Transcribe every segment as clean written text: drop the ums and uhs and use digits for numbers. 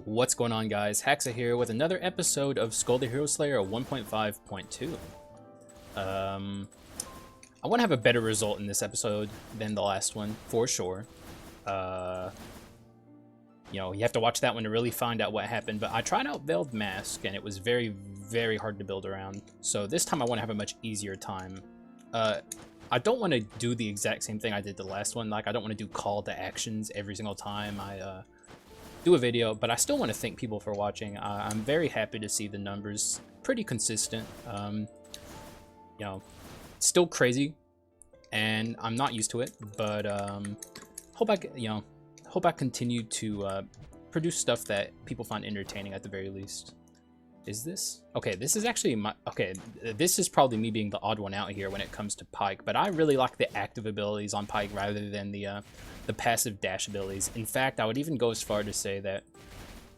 What's going on, guys? Haxa here with another episode of Skul the Hero Slayer 1.5.2. I want to have a better result in this episode than the last one, for sure. You have to watch that one to really find out what happened, but I tried out Veiled Mask, and it was very, very hard to build around. So this time I want to have a much easier time. I don't want to do the exact same thing I did the last one. Like, I don't want to do call to actions every single time I do a video, but I still want to thank people for watching. I'm very happy to see the numbers pretty consistent. Still crazy, and I'm not used to it, but hope I continue to produce stuff that people find entertaining at the very least. Is this? Okay, this is actually my... Okay, this is probably me being the odd one out here when it comes to Pike, but I really like the active abilities on Pike rather than the passive dash abilities. In fact, I would even go as far to say that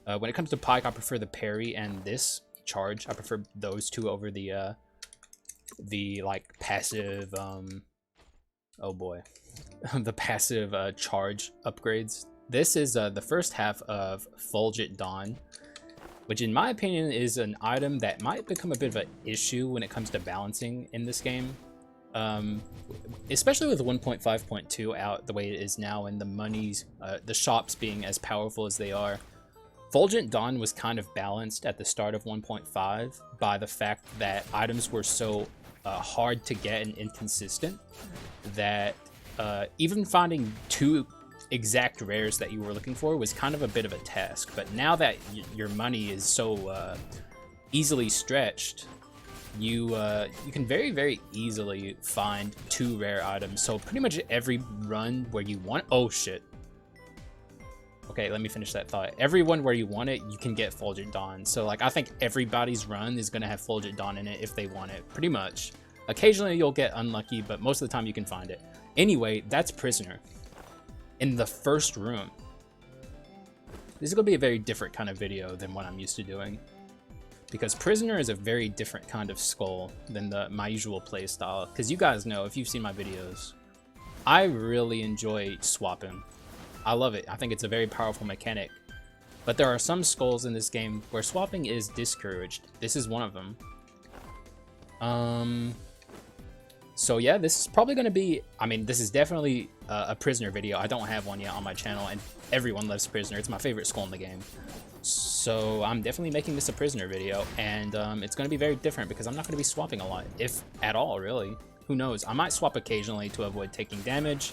when it comes to Pike, I prefer the parry and this charge. I prefer those two over the like passive... oh boy. The passive charge upgrades. This is the first half of Fulgent Dawn, which in my opinion is an item that might become a bit of an issue when it comes to balancing in this game. Especially with 1.5.2 out the way it is now and the monies, the shops being as powerful as they are. Fulgent Dawn was kind of balanced at the start of 1.5 by the fact that items were so hard to get and inconsistent that even finding two exact rares that you were looking for was kind of a bit of a task. But now that your money is so easily stretched, you can very, very easily find two rare items. So pretty much every run where you want... Oh shit. Okay, let me finish that thought. Everyone where you want it, you can get Fulgent Dawn. So like, I think everybody's run is gonna have Fulgent Dawn in it if they want it, pretty much. Occasionally you'll get unlucky, but most of the time you can find it. Anyway, that's Prisoner in the first room. This is gonna be a very different kind of video than what I'm used to doing, because Prisoner is a very different kind of Skul than my usual play style. Because you guys know, if you've seen my videos, I really enjoy swapping. I love it. I think it's a very powerful mechanic. But there are some Skuls in this game where swapping is discouraged. This is one of them. So yeah, this is probably going to be... I mean, this is definitely a Prisoner video. I don't have one yet on my channel, and everyone loves Prisoner. It's my favorite Skul in the game. So I'm definitely making this a Prisoner video, and it's going to be very different because I'm not going to be swapping a lot, if at all, really. Who knows? I might swap occasionally to avoid taking damage.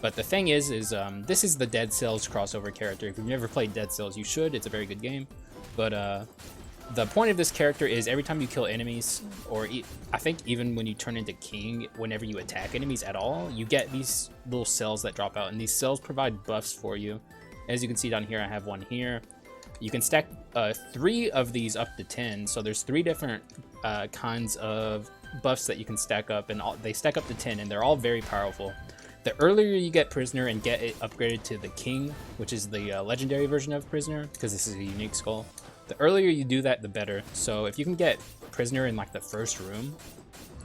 But the thing is this is the Dead Cells crossover character. If you've never played Dead Cells, you should. It's a very good game. But the point of this character is every time you kill enemies, or I think even when you turn into King, whenever you attack enemies at all, you get these little cells that drop out, and these cells provide buffs for you. As you can see down here, I have one here. You can stack 3 of these up to 10, so there's 3 different kinds of buffs that you can stack up, and they stack up to 10, and they're all very powerful. The earlier you get Prisoner and get it upgraded to the King, which is the legendary version of Prisoner, because this is a unique Skul, the earlier you do that, the better. So if you can get Prisoner in like the first room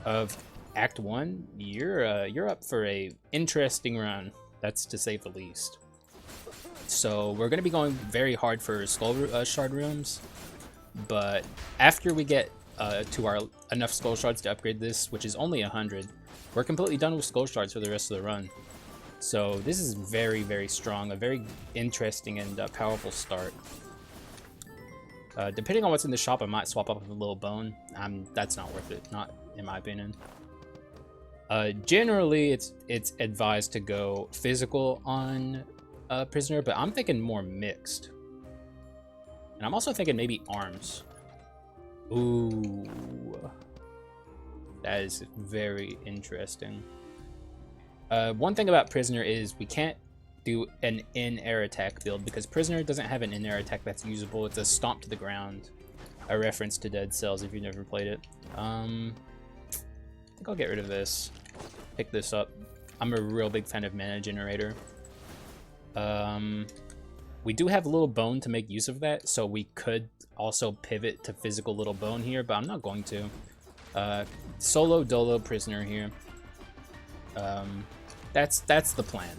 of Act 1, you're up for a interesting run. That's to say the least. So we're going to be going very hard for Skul Shard rooms, but after we get to our enough Skul Shards to upgrade this, which is only 100, we're completely done with Skul Shards for the rest of the run. So this is very, very strong, a very interesting and powerful start. Depending on what's in the shop, I might swap up with a little bone. That's not worth it, not in my opinion. Generally, it's advised to go physical on Prisoner, but I'm thinking more mixed. And I'm also thinking maybe arms. Ooh. That is very interesting. One thing about Prisoner is we can't do an in-air attack build because Prisoner doesn't have an in-air attack that's usable. It's a stomp to the ground. A reference to Dead Cells if you've never played it. I think I'll get rid of this. Pick this up. I'm a real big fan of Mana Generator. We do have Little Bone to make use of that, so we could also pivot to physical Little Bone here, but I'm not going to. Solo Dolo Prisoner here. That's the plan.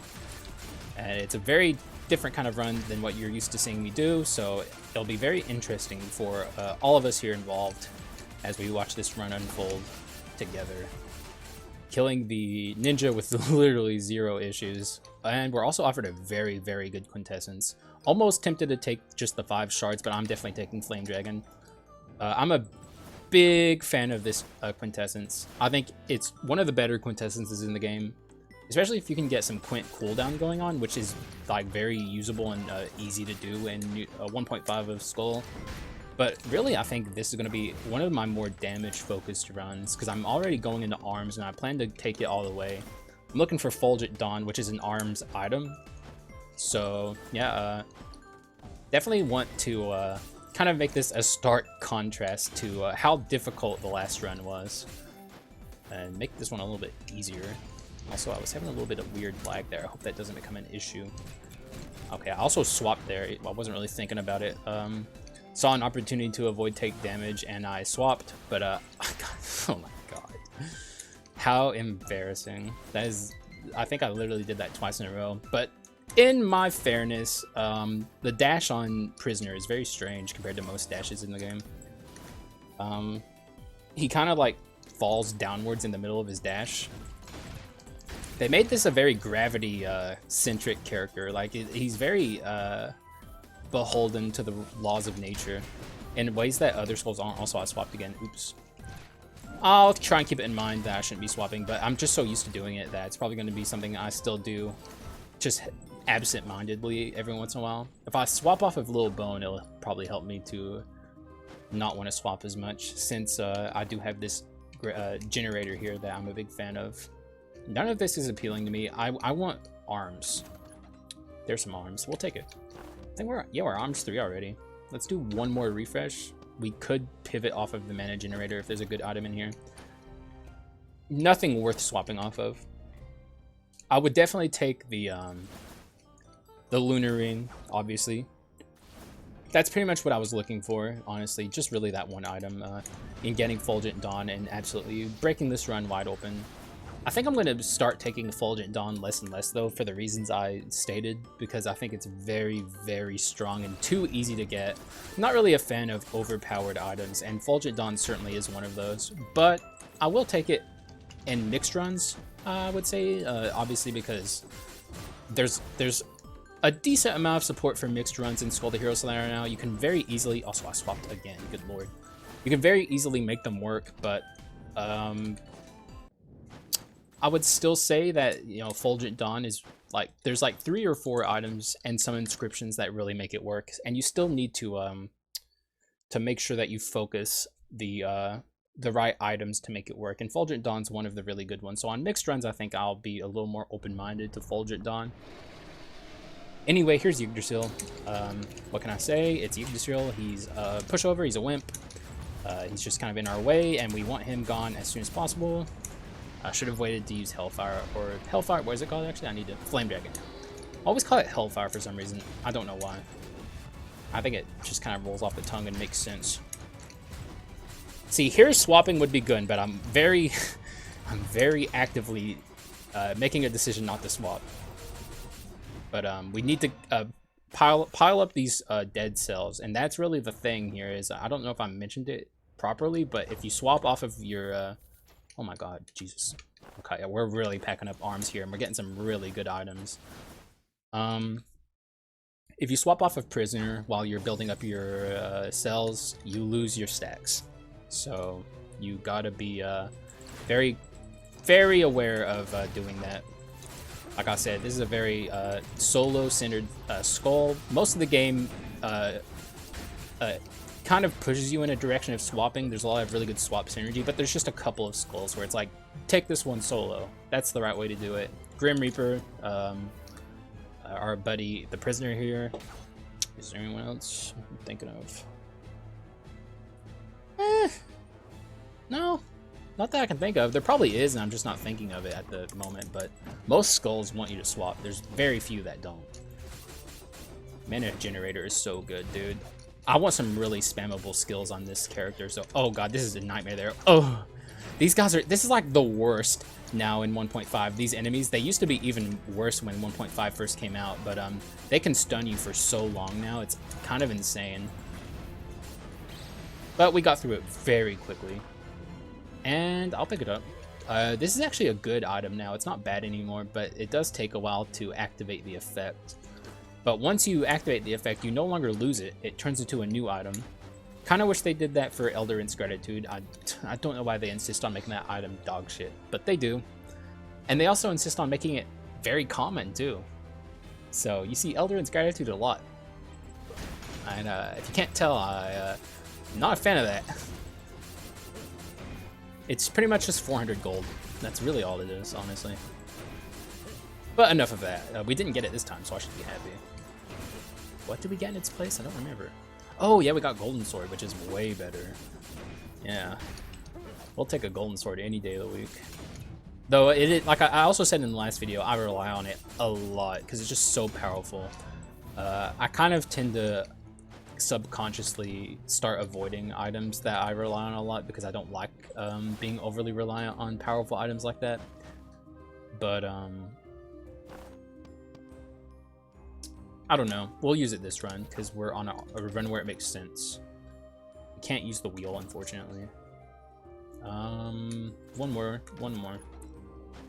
And it's a very different kind of run than what you're used to seeing me do, so it'll be very interesting for all of us here involved as we watch this run unfold together. Killing the ninja with literally 0 issues, and we're also offered a very, very good quintessence. Almost tempted to take just the 5 shards, but I'm definitely taking Flame Dragon. I'm a big fan of this quintessence. I think it's one of the better quintessences in the game, especially if you can get some quint cooldown going on, which is like very usable and easy to do in 1.5 of Skul. But really, I think this is going to be one of my more damage-focused runs, because I'm already going into arms, and I plan to take it all the way. I'm looking for Fulgent Dawn, which is an arms item. So, yeah, definitely want to kind of make this a stark contrast to how difficult the last run was, and make this one a little bit easier. Also, I was having a little bit of weird lag there. I hope that doesn't become an issue. Okay, I also swapped there. I wasn't really thinking about it. Saw an opportunity to avoid take damage, and I swapped, but oh my god. How embarrassing. That is, I think I literally did that twice in a row. But in my fairness, the dash on Prisoner is very strange compared to most dashes in the game. He kind of like falls downwards in the middle of his dash. They made this a very gravity centric character. Like he's very beholden to the laws of nature in ways that other Skuls aren't. Also, I swapped again. Oops. I'll try and keep it in mind that I shouldn't be swapping, but I'm just so used to doing it that it's probably going to be something I still do just absent-mindedly every once in a while. If I swap off of Little Bone, it'll probably help me to not want to swap as much, since I do have this generator here that I'm a big fan of. None of this is appealing to me. I want arms. There's some arms. We'll take it. I think we're arms 3 already. Let's do one more refresh. We could pivot off of the mana generator if there's a good item in here. Nothing worth swapping off of. I would definitely take the Lunar Ring, obviously. That's pretty much what I was looking for, honestly. Just really that one item in getting Fulgent Dawn and absolutely breaking this run wide open. I think I'm going to start taking Fulgent Dawn less and less, though, for the reasons I stated, because I think it's very, very strong and too easy to get. I'm not really a fan of overpowered items, and Fulgent Dawn certainly is one of those, but I will take it in mixed runs, I would say, obviously, because there's a decent amount of support for mixed runs in Skul the Hero Slayer now. You can very easily... Also, I swapped again, good lord. You can very easily make them work, but... I would still say that, you know, Fulgent Dawn is like, there's like 3 or 4 items and some inscriptions that really make it work, and you still need to make sure that you focus the right items to make it work. And Fulgent Dawn's one of the really good ones. So on mixed runs, I think I'll be a little more open-minded to Fulgent Dawn. Anyway, here's Yggdrasil. What can I say? It's Yggdrasil. He's a pushover. He's a wimp. He's just kind of in our way, and we want him gone as soon as possible. I should have waited to use Hellfire, or Hellfire, what is it called actually? I need to, Flame Dragon. I always call it Hellfire for some reason. I don't know why. I think it just kind of rolls off the tongue and makes sense. See, here swapping would be good, but I'm very actively making a decision not to swap. But we need to pile up these dead cells, and that's really the thing here. Is I don't know if I mentioned it properly, but if you swap off of your oh my god, Jesus. Okay, yeah, we're really packing up arms here, and we're getting some really good items. If you swap off of Prisoner while you're building up your cells, you lose your stacks. So you gotta be very, very aware of doing that. Like I said, this is a very solo-centered Skul. Most of the game kind of pushes you in a direction of swapping. There's a lot of really good swap synergy, but there's just a couple of Skuls where it's like, take this one solo. That's the right way to do it. Grim Reaper, our buddy, the Prisoner here. Is there anyone else I'm thinking of? No, not that I can think of. There probably is, and I'm just not thinking of it at the moment, but most Skuls want you to swap. There's very few that don't. Mana Generator is so good, dude. I want some really spammable skills on this character, so... Oh god, this is a nightmare there. Oh! These guys are, this is like the worst now in 1.5. These enemies, they used to be even worse when 1.5 first came out, but they can stun you for so long now. It's kind of insane. But we got through it very quickly. And I'll pick it up. This is actually a good item now. It's not bad anymore, but it does take a while to activate the effect. But once you activate the effect, you no longer lose it. It turns into a new item. Kind of wish they did that for Eldarin's Gratitude. I don't know why they insist on making that item dog shit, but they do. And they also insist on making it very common too. So you see Eldarin's Gratitude a lot. And if you can't tell, I'm not a fan of that. It's pretty much just 400 gold. That's really all it is, honestly. But enough of that. We didn't get it this time, so I should be happy. What did we get in its place? I don't remember. Oh, yeah, we got Golden Sword, which is way better. Yeah. We'll take a Golden Sword any day of the week. Though, like I also said in the last video, I rely on it a lot, because it's just so powerful. I kind of tend to subconsciously start avoiding items that I rely on a lot, because I don't like being overly reliant on powerful items like that. But, I don't know. We'll use it this run because we're on a run where it makes sense. We can't use the wheel, unfortunately. One more.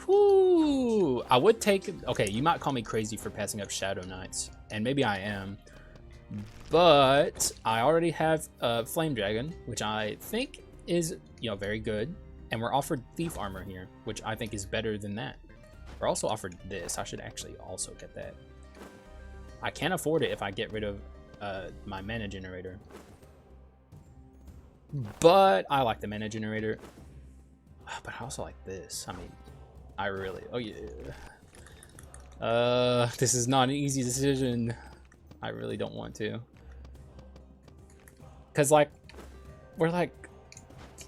Whoo! I would take. Okay, you might call me crazy for passing up Shadow Knights, and maybe I am. But I already have Flame Dragon, which I think is, you know, very good, and we're offered Thief Armor here, which I think is better than that. We're also offered this. I should actually also get that. I can't afford it if I get rid of my mana generator. But I like the mana generator. But I also like this. I mean, I really... Oh, yeah. This is not an easy decision. I really don't want to. Because, like, we're like...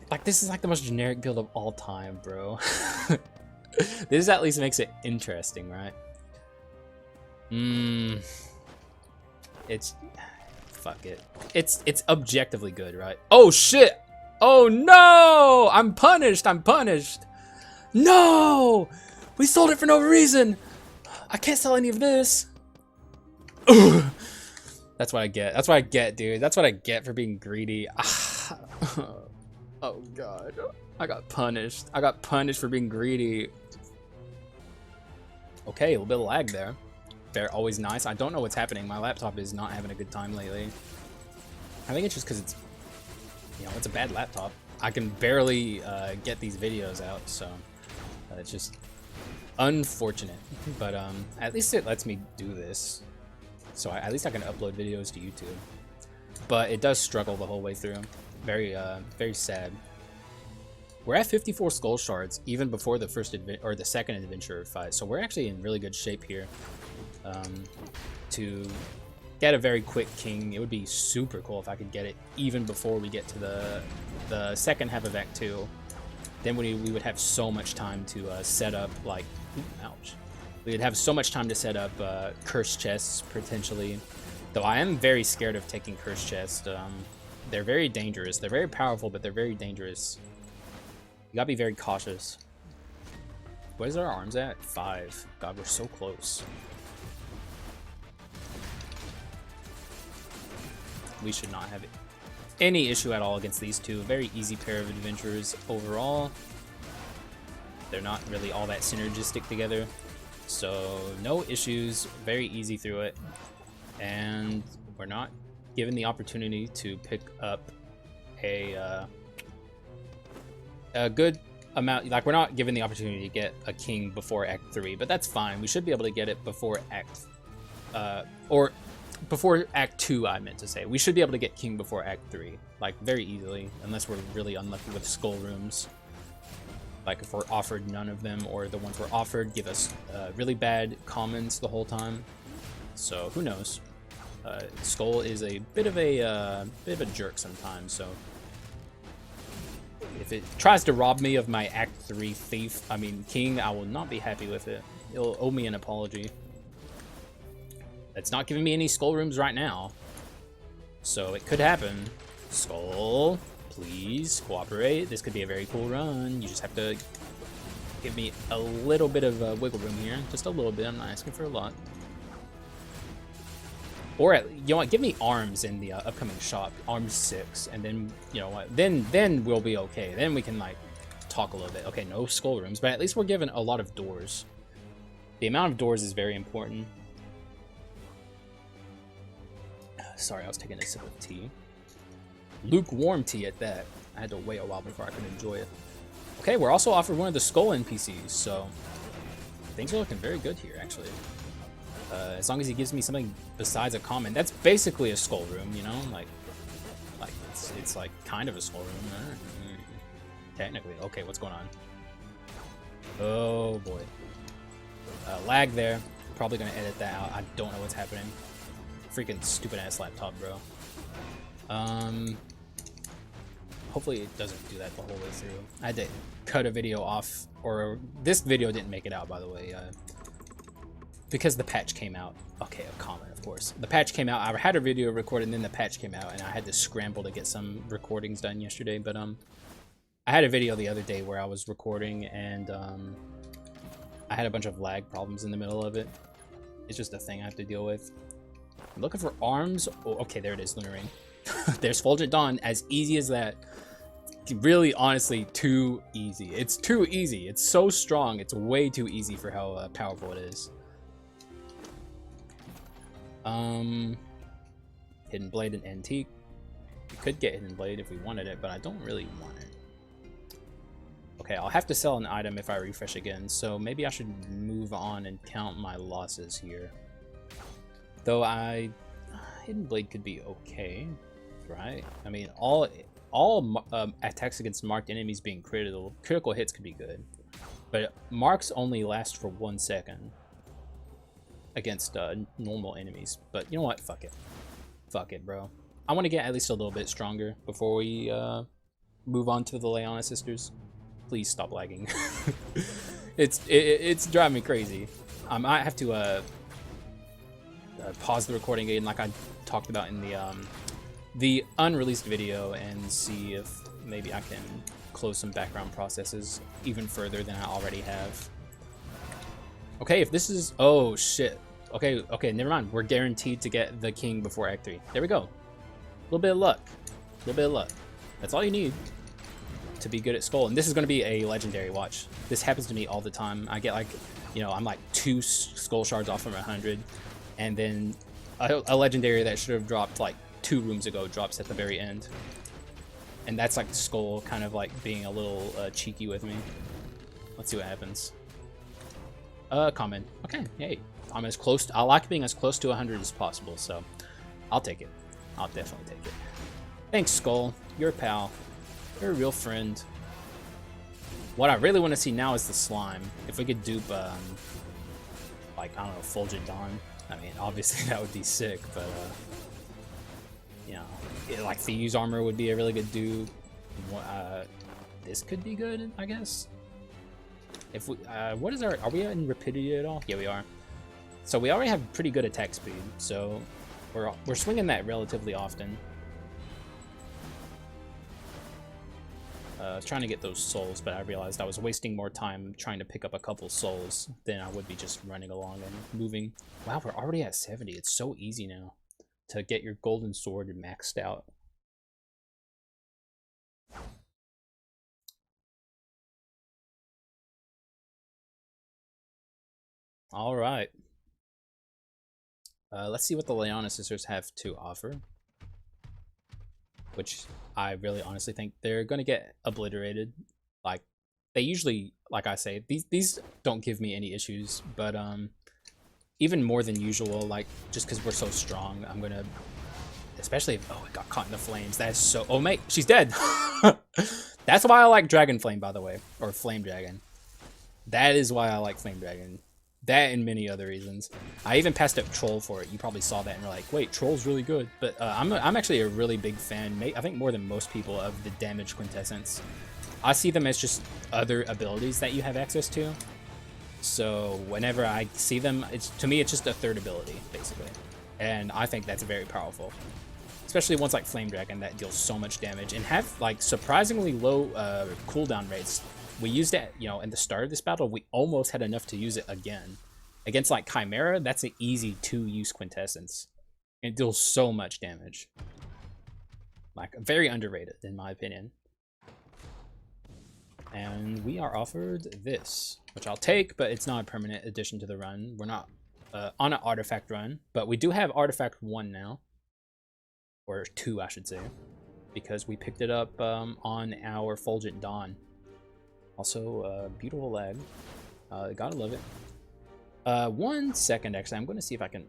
Like, this is like the most generic build of all time, bro. This at least makes it interesting, right? It's fuck it. It's objectively good, right? Oh shit! Oh no! I'm punished! I'm punished! No! We sold it for no reason! I can't sell any of this. That's what I get. That's what I get, dude. That's what I get for being greedy. Oh god. I got punished. I got punished for being greedy. Okay, a little bit of lag there. They're always nice. I don't know what's happening. My laptop is not having a good time lately. I think it's just because it's, you know, it's a bad laptop. I can barely get these videos out, so it's just unfortunate. But at least it lets me do this, so at least I can upload videos to YouTube. But it does struggle the whole way through. Very, very sad. We're at 54 skull shards even before the first or the second adventurer fight, so we're actually in really good shape here. To get a very quick king. It would be super cool if I could get it even before we get to the second half of Act 2. Then we would have so much time to set up, like, ouch. We would have so much time to set up curse chests, potentially. Though I am very scared of taking curse chests. They're very dangerous. They're very powerful, but they're very dangerous. You gotta be very cautious. Where's our arms at? 5. God, we're so close. We should not have any issue at all against these two. Very easy pair of adventurers overall. They're not really all that synergistic together. So no issues, very easy through it. And we're not given the opportunity to pick up a good amount. Like, we're not given the opportunity to get a king before Act 3, but that's fine. We should be able to get it before before Act 2, I meant to say. We should be able to get king before Act 3, like, very easily, unless we're really unlucky with skull rooms. Like, if we're offered none of them, or the ones we're offered give us really bad commons the whole time. So who knows? Skull is a bit of a jerk sometimes. So if it tries to rob me of my Act 3 king, I will not be happy with it. It'll owe me an apology. It's not giving me any skull rooms right now, so it could happen. Skull. Please cooperate. This could be a very cool run. You just have to give me a little bit of wiggle room here. Just a little bit. I'm not asking for a lot. Or, you know what, give me arms in the upcoming shop. Arms 6. And then, you know what, then we'll be okay. Then we can, like, talk a little bit. Okay, no skull rooms. But at least we're given a lot of doors. The amount of doors is very important. Sorry, I was taking a sip of tea. Lukewarm tea at that. I had to wait a while before I could enjoy it. Okay, we're also offered one of the skull NPCs, so things are looking very good here, actually. As long as he gives me something besides a common. That's basically a skull room, you know? Like it's like kind of a skull room. Technically. Okay, what's going on? Oh, boy. Lag there. Probably gonna edit that out. I don't know what's happening. Freaking stupid-ass laptop, bro. Hopefully it doesn't do that the whole way through. I had to cut a video off, or this video didn't make it out, by the way, because the patch came out. Okay, a comment, of course. The patch came out. I had a video recorded, and then the patch came out, and I had to scramble to get some recordings done yesterday. But I had a video the other day where I was recording, and I had a bunch of lag problems in the middle of it. It's just a thing I have to deal with. I'm looking for arms. Oh, okay, there it is, Lunar Ring. There's Fulgent Dawn. As easy as that. Really, honestly, too easy. It's too easy. It's so strong. It's way too easy for how powerful it is. Hidden Blade and Antique. We could get Hidden Blade if we wanted it, but I don't really want it. Okay, I'll have to sell an item if I refresh again, so maybe I should move on and count my losses here. Though Hidden Blade could be okay, right? I mean, all attacks against marked enemies being critical hits could be good, but marks only last for 1 second against normal enemies. But you know what? Fuck it, bro. I want to get at least a little bit stronger before we move on to the Leona sisters. Please stop lagging. It's driving me crazy. I might have to pause the recording again, like I talked about in the unreleased video, and see if maybe I can close some background processes even further than I already have. Okay, if this is... Oh, shit. Okay, never mind. We're guaranteed to get the king before Act 3. There we go. A little bit of luck. A little bit of luck. That's all you need to be good at Skull. And this is going to be a legendary watch. This happens to me all the time. I get, like, you know, I'm like 2 skull shards off from 100. And then a legendary that should have dropped, like, 2 rooms ago drops at the very end. And that's like Skull kind of like being a little cheeky with me. Let's see what happens. Comment. Okay, hey. I'm as close to, I like being as close to 100 as possible, so I'll take it. I'll definitely take it. Thanks, Skull. You're a pal. You're a real friend. What I really want to see now is the slime. If we could dupe, like, I don't know, Fulgent Dawn. I mean, obviously that would be sick, but, you know, like Thieves Armor would be a really good dupe. This could be good, I guess. If we, what is our, are we in Rapidity at all? Yeah, we are. So we already have pretty good attack speed, so we're swinging that relatively often. I was trying to get those souls, but I realized I was wasting more time trying to pick up a couple souls than I would be just running along and moving. Wow, we're already at 70. It's so easy now to get your golden sword maxed out. All right. Let's see what the Leona sisters have to offer. Which I really honestly think they're going to get obliterated. Like, they usually, like I say, these don't give me any issues. But even more than usual, like, just because we're so strong, I'm going to... Especially if... Oh, it got caught in the flames. That is so... Oh, mate, she's dead! That's why I like Dragon Flame, by the way. Or Flame Dragon. That is why I like Flame Dragon. That and many other reasons. I even passed up Troll for it. You probably saw that and you're like, wait, Troll's really good. But I'm actually a really big fan, I think more than most people, of the damage quintessence. I see them as just other abilities that you have access to. So whenever I see them, to me, it's just a third ability, basically. And I think that's very powerful. especially ones like Flame Dragon that deals so much damage and have like surprisingly low cooldown rates. We used it, you know, in the start of this battle. We almost had enough to use it again. Against like Chimera, that's an easy 2-use Quintessence. It deals so much damage. Like, very underrated, in my opinion. And we are offered this, which I'll take, but it's not a permanent addition to the run. We're not on an artifact run, but we do have artifact 1 now. Or 2, I should say. Because we picked it up on our Fulgent Dawn. Also, beautiful lag. Gotta love it. 1 second, actually. I'm going to see if I can...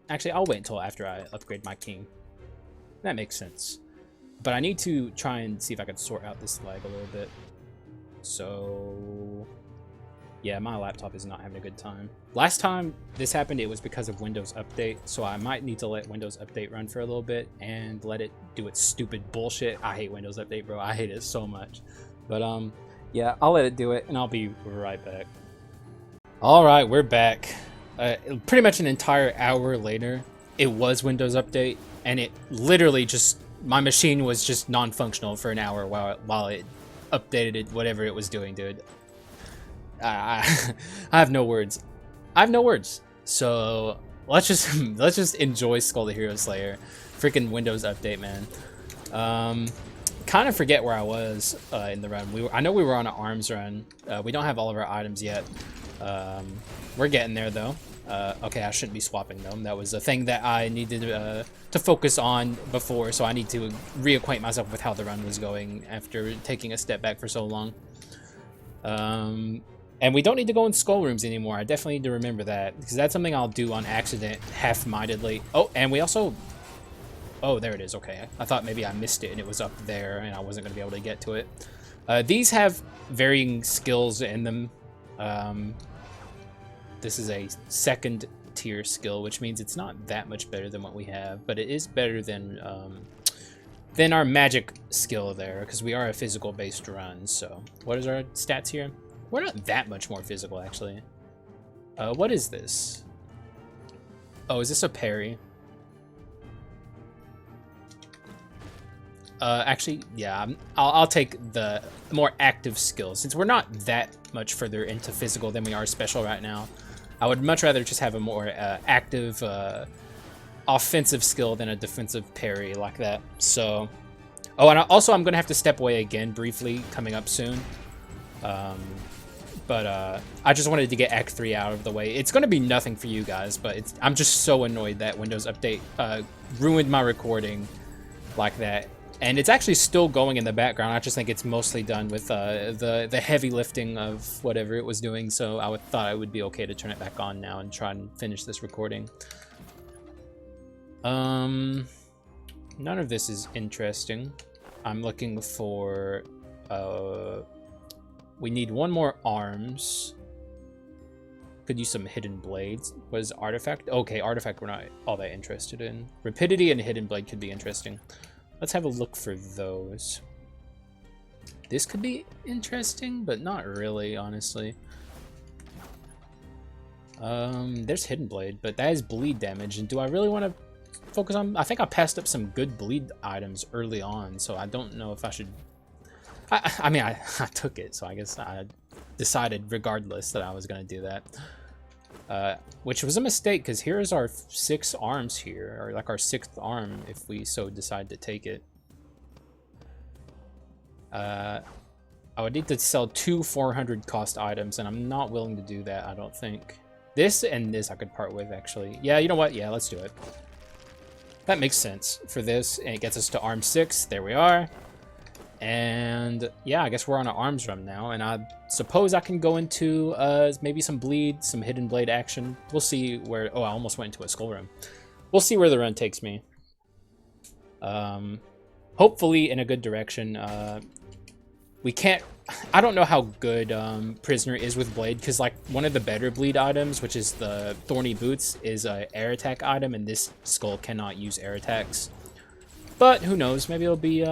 Actually, I'll wait until after I upgrade my king. That makes sense. But I need to try and see if I can sort out this lag a little bit. So... yeah, my laptop is not having a good time. Last time this happened, it was because of Windows Update. So I might need to let Windows Update run for a little bit and let it do its stupid bullshit. I hate Windows Update, bro. I hate it so much. But, yeah, I'll let it do it, and I'll be right back. Alright, we're back. Pretty much an entire hour later, it was Windows Update, and it literally just... my machine was just non-functional for an hour while it updated whatever it was doing, dude. I have no words. I have no words. So let's just enjoy Skul the Hero Slayer. Freaking Windows Update, man. Kind of forget where I was in the run. I know we were on an arms run. We don't have all of our items yet. We're getting there though. Okay, I shouldn't be swapping them. That was a thing that I needed to focus on before, so I need to reacquaint myself with how the run was going after taking a step back for so long. And we don't need to go in skull rooms anymore. I definitely need to remember that, because that's something I'll do on accident, half-mindedly. Oh, and we also... oh, there it is. Okay, I thought maybe I missed it and it was up there and I wasn't going to be able to get to it. These have varying skills in them. This is a 2nd tier skill, which means it's not that much better than what we have, but it is better than our magic skill there, because we are a physical-based run. So, what is our stats here? We're not that much more physical, actually. What is this? Oh, is this a parry? Actually, yeah, I'll take the more active skills. Since we're not that much further into physical than we are special right now, I would much rather just have a more active offensive skill than a defensive parry like that. So, oh, and also I'm going to have to step away again briefly coming up soon. But I just wanted to get Act 3 out of the way. It's going to be nothing for you guys, but I'm just so annoyed that Windows Update ruined my recording like that. And it's actually still going in the background. I just think it's mostly done with the heavy lifting of whatever it was doing. So I thought it would be okay to turn it back on now and try and finish this recording. None of this is interesting. I'm looking for... we need 1 more arms. Could use some hidden blades. What is artifact? Okay, artifact we're not all that interested in. Rapidity and hidden blade could be interesting. Let's have a look for those. This could be interesting, but not really, honestly. There's hidden blade, but that is bleed damage. And do I really want to focus on... I think I passed up some good bleed items early on, so I don't know if I should... I mean, I took it, so I guess I decided regardless that I was going to do that. Which was a mistake, because here's our 6 arms here, or like our 6th arm, if we so decide to take it. I would need to sell 2 400 cost items, and I'm not willing to do that, I don't think. This and this I could part with, actually. Yeah, you know what? Yeah, let's do it. That makes sense for this, and it gets us to arm 6. There we are. And yeah, I guess we're on an arms run now, and I suppose I can go into maybe some bleed, some hidden blade action. We'll see where... oh, I almost went into a skull room. We'll see where the run takes me. Hopefully in a good direction. We can't... I don't know how good Prisoner is with blade, because like one of the better bleed items, which is the Thorny Boots, is a air attack item, and this skull cannot use air attacks. But who knows, maybe it'll be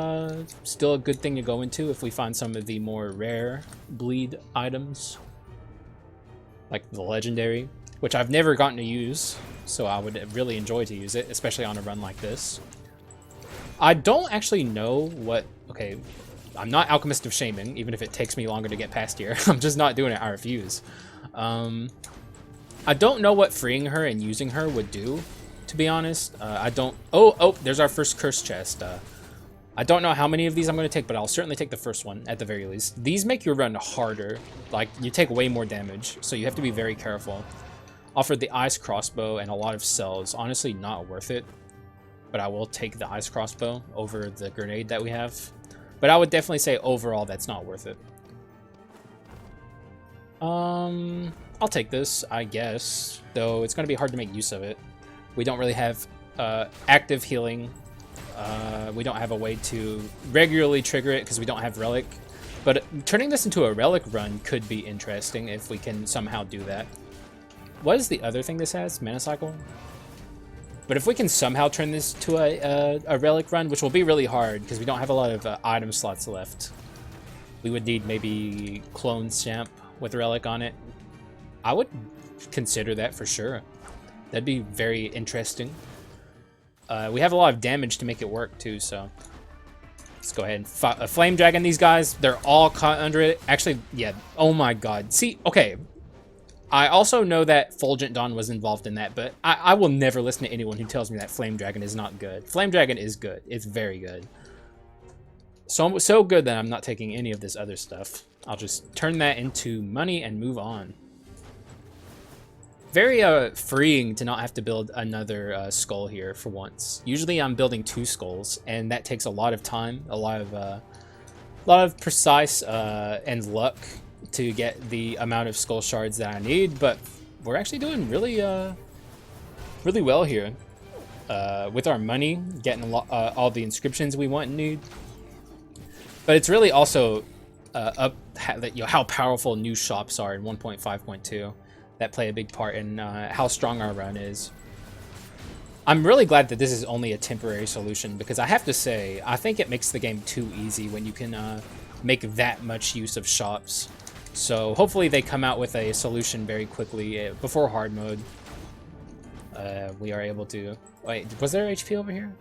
still a good thing to go into if we find some of the more rare bleed items. Like the legendary, which I've never gotten to use, so I would really enjoy to use it, especially on a run like this. I don't actually know what... Okay, I'm not Alchemist of Shaman, even if it takes me longer to get past here. I'm just not doing it, I refuse. I don't know what freeing her and using her would do, to be honest. I don't... Oh, there's our first curse chest. I don't know how many of these I'm going to take, but I'll certainly take the first one, at the very least. These make your run harder. Like, you take way more damage, so you have to be very careful. Offered the ice crossbow and a lot of cells. Honestly, not worth it. But I will take the ice crossbow over the grenade that we have. But I would definitely say overall that's not worth it. I'll take this, I guess. Though it's going to be hard to make use of it. We don't really have active healing. We don't have a way to regularly trigger it because we don't have relic. But turning this into a relic run could be interesting if we can somehow do that. What is the other thing this has? Mana cycle? But if we can somehow turn this to a relic run, which will be really hard because we don't have a lot of item slots left. We would need maybe clone stamp with relic on it. I would consider that for sure. That'd be very interesting. We have a lot of damage to make it work too, so let's go ahead and flame dragon these guys. They're all caught under it. Actually, yeah. Oh my god. See, okay. I also know that Fulgent Dawn was involved in that, but I will never listen to anyone who tells me that Flame Dragon is not good. Flame Dragon is good. It's very good. So good that I'm not taking any of this other stuff. I'll just turn that into money and move on. Very freeing to not have to build another skull here for once. Usually I'm building 2 skulls, and that takes a lot of time, a lot of precise and luck to get the amount of skull shards that I need. But we're actually doing really well here with our money, getting all the inscriptions we want and need. But it's really also how powerful new shops are in 1.5.2. that play a big part in how strong our run is. I'm really glad that this is only a temporary solution, because I have to say, I think it makes the game too easy when you can make that much use of shops. So hopefully they come out with a solution very quickly before hard mode. We are able to... Wait, was there HP over here?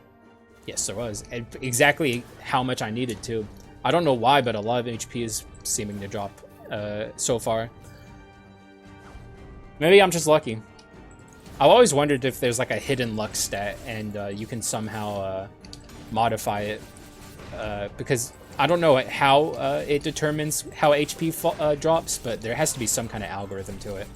Yes, there was. And exactly how much I needed to. I don't know why, but a lot of HP is seeming to drop so far. Maybe I'm just lucky. I've always wondered if there's like a hidden luck stat and you can somehow modify it. Because I don't know how it determines how HP drops, but there has to be some kind of algorithm to it.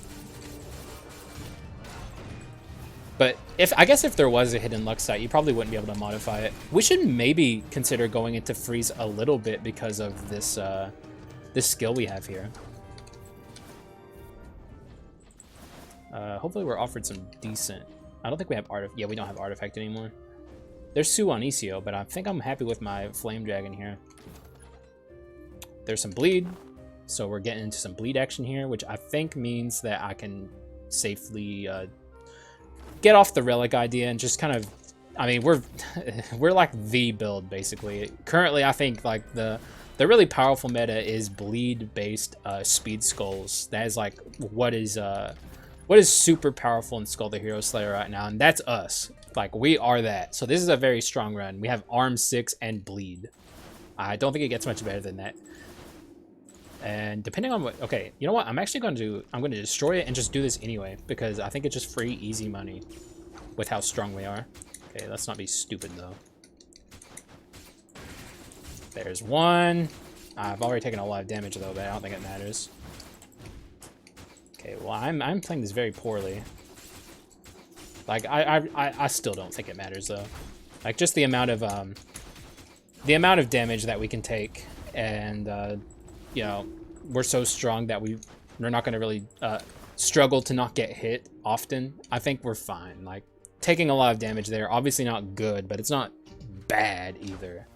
But I guess if there was a hidden luck stat, you probably wouldn't be able to modify it. We should maybe consider going into freeze a little bit because of this this skill we have here. Hopefully we're offered some decent... I don't think we have artifact. Yeah, we don't have artifact anymore. There's Sue on ECO, but I think I'm happy with my flame dragon here. There's some bleed, so we're getting into some bleed action here, which I think means that I can safely get off the relic idea and just kind of... I mean, we're like the build, basically. Currently, I think like the really powerful meta is bleed-based speed skulls. That is like what is super powerful in Skul the Hero Slayer right now, and that's us. Like, we are that. So this is a very strong run. We have Arm 6 and Bleed. I don't think it gets much better than that. And depending on what... Okay, you know what? I'm actually going to I'm going to destroy it and just do this anyway, because I think it's just free, easy money with how strong we are. Okay, let's not be stupid, though. There's one. I've already taken a lot of damage, though, but I don't think it matters. Okay, well, I'm playing this very poorly. Like, I still don't think it matters, though. Like, just the amount of damage that we can take, and you know, we're so strong that we're not going to really struggle to not get hit often. I think we're fine. Like, taking a lot of damage there, obviously not good, but it's not bad either.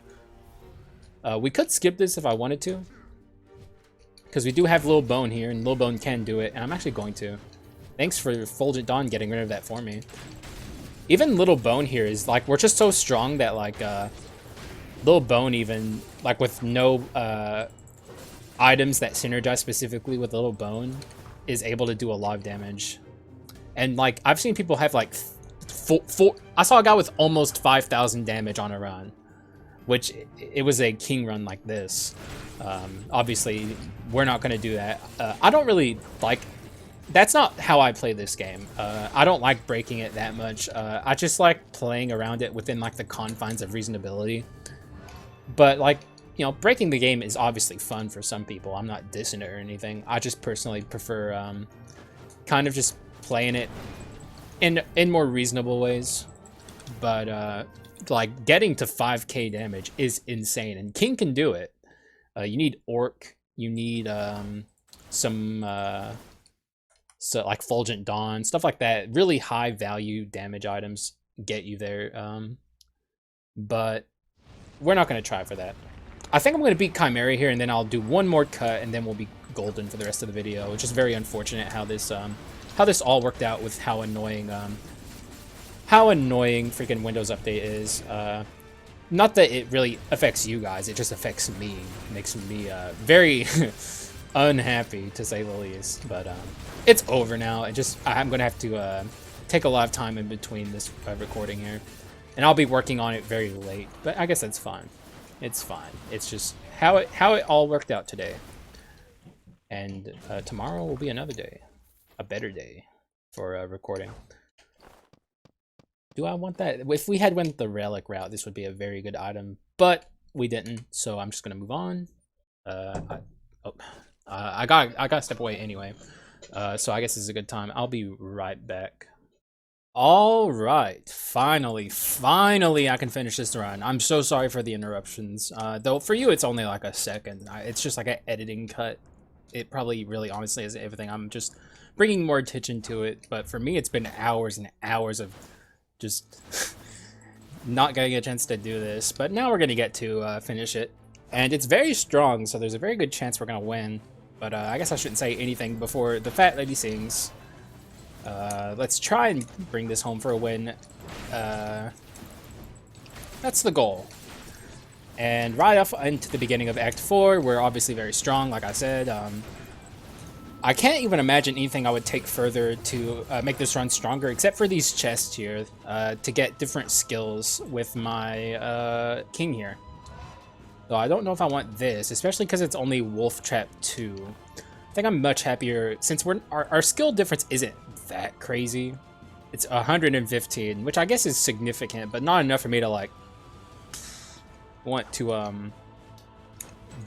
We could skip this if I wanted to, because we do have Lil Bone here, and Lil Bone can do it, and I'm actually going to. Thanks for Fulgent Dawn getting rid of that for me. Even Little Bone here is, like, we're just so strong that, like, Lil Bone even, like, with no items that synergize specifically with Little Bone, is able to do a lot of damage. And, like, I've seen people have, like, I saw a guy with almost 5,000 damage on a run. which it was a king run like this. Obviously, we're not going to do that. I don't really like... That's not how I play this game. I don't like breaking it that much. I just like playing around it within like the confines of reasonability. But like, you know, breaking the game is obviously fun for some people. I'm not dissing it or anything. I just personally prefer kind of just playing it in more reasonable ways. But like getting to 5k damage is insane, and King can do it. You need Orc, you need some so like Fulgent Dawn, stuff like that. Really high value damage items get you there. But we're not going to try for that. I think I'm going to beat Chimera here, and then I'll do one more cut, and then we'll be golden for the rest of the video, which is very unfortunate how this all worked out with how annoying freaking Windows Update is. Not that it really affects you guys, it just affects me. It makes me very unhappy, to say the least. But it's over now. I'm going to have to take a lot of time in between this recording here. And I'll be working on it very late, but I guess that's fine. It's fine. It's just how it all worked out today. And tomorrow will be another day. A better day for recording. Do I want that? If we had went the relic route, this would be a very good item, but we didn't, so I'm just gonna move on. I gotta step away anyway. So I guess this is a good time. I'll be right back. All right, finally I can finish this run. I'm so sorry for the interruptions. Though for you, it's only like a second. It's just like an editing cut. It probably really honestly is everything. I'm just bringing more attention to it. But for me, it's been hours and hours of just not getting a chance to do this. But now we're gonna get to finish it. And it's very strong, so there's a very good chance we're gonna win. But I guess I shouldn't say anything before the fat lady sings. Let's try and bring this home for a win. That's the goal. And right off into the beginning of Act 4, we're obviously very strong, like I said. I can't even imagine anything I would take further to make this run stronger, except for these chests here, to get different skills with my king here. So I don't know if I want this, especially because it's only Wolf Trap 2. I think I'm much happier, since our skill difference isn't that crazy. It's 115, which I guess is significant, but not enough for me to like want to